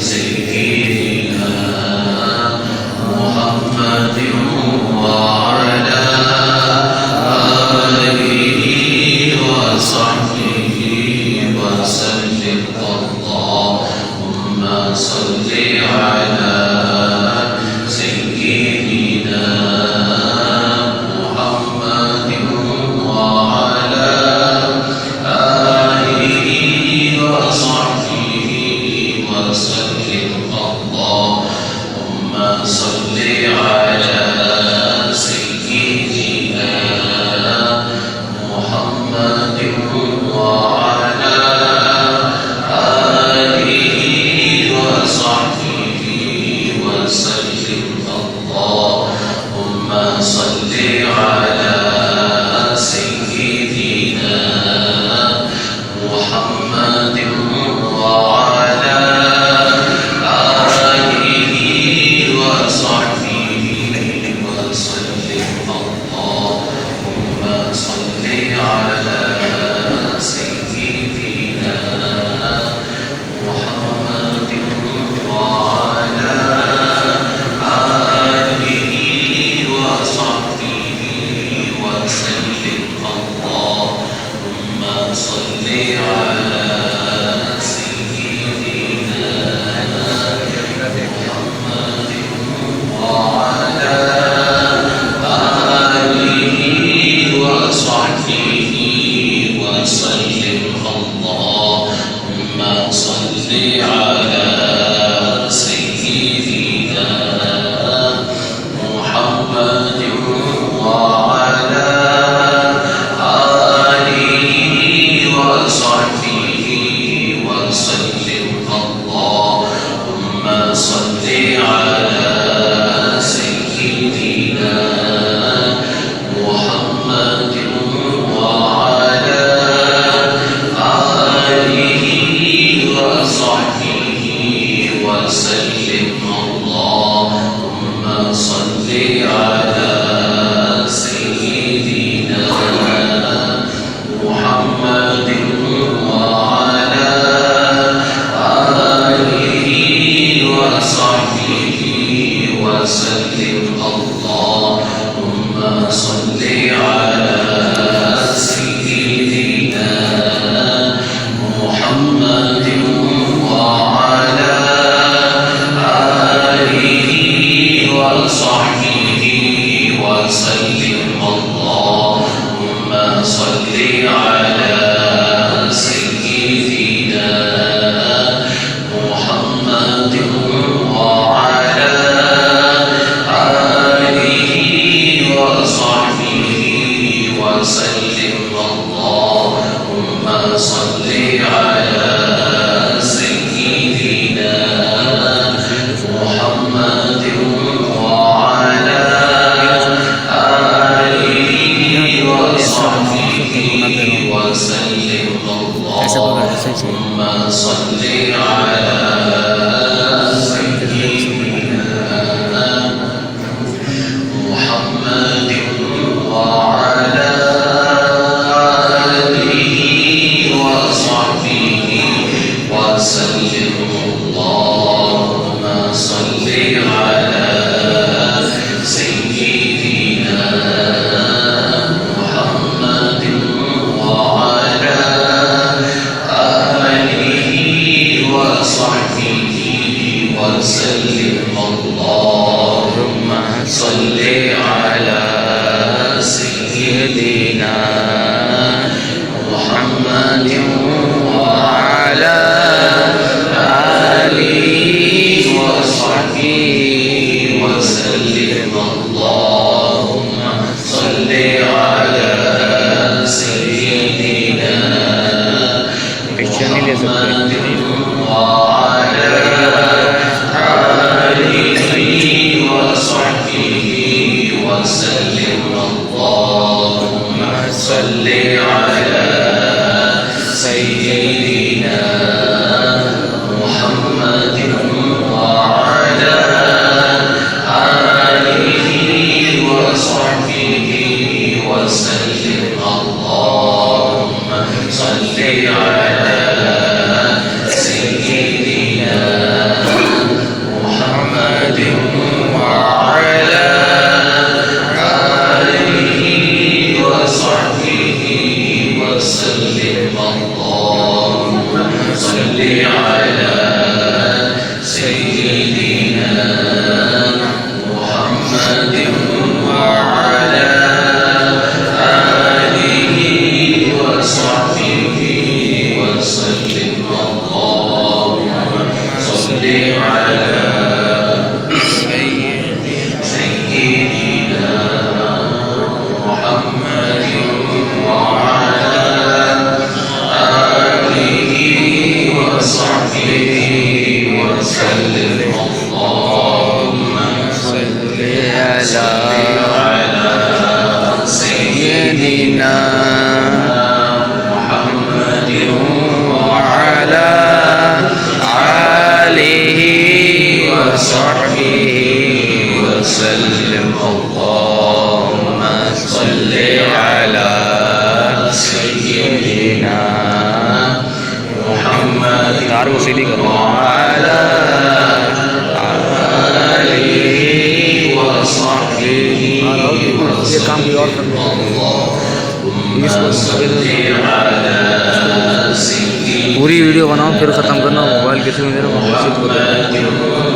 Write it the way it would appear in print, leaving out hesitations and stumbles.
سيدنا محمد وعلى آله وصحبه وسلم. اللهم صل على سيدنا محمد وعلى آله وصحبه وسلم. اللهم صل على سيدنا محمد وعلى آله وصحبه وسلم. اللهم صل على سيدنا محمد وعلى آله وصحبه وسلم. اللهم صل على سيدنا محمد وعلى آله وصحبه وسلم. اللهم صل على سيدنا محمد وعلى آله وصحبه وسلم. اللهم صل على سيدنا محمد وعلى آله وصحبه وسلم. اللهم صل على سيدنا محمد وعلى آله وصحبه وسلم. اللهم صل على سيدنا محمد وعلى آله وصحبه وسلم. اللهم صل على سيدنا محمد وعلى آله وصحبه وسلم. اللهم صل على سيدنا محمد وعلى آله وصحبه وسلم. اللهم صل على سيدنا محمد وعلى آله وصحبه وسلم. اللهم صل على سيدنا محمد وعلى آله وصحبه وسلم. اللهم صل على سيدنا محمد وعلى آله وصحبه وسلم. اللهم صل على سيدنا محمد وعلى آله وصحبه وسلم. اللهم صل على سيدنا محمد وعلى آله وصحبه وسلم. اللهم صل على سيدنا محمد وعلى آله وصحبه وسلم. اللهم صل على سيدنا على سيدنا محمد وعلى آله وصحبه وسلم اللهم صل على سيدنا محمد وعلى آله وصحبه وسلم اللهم صل على سيدنا محمد وعلى آله وصحبه وسلم اللهم صل على पूरी वीडियो बनाओ फिर ख़त्म करना। मोबाइल किसी में मेरे को घोषित करो।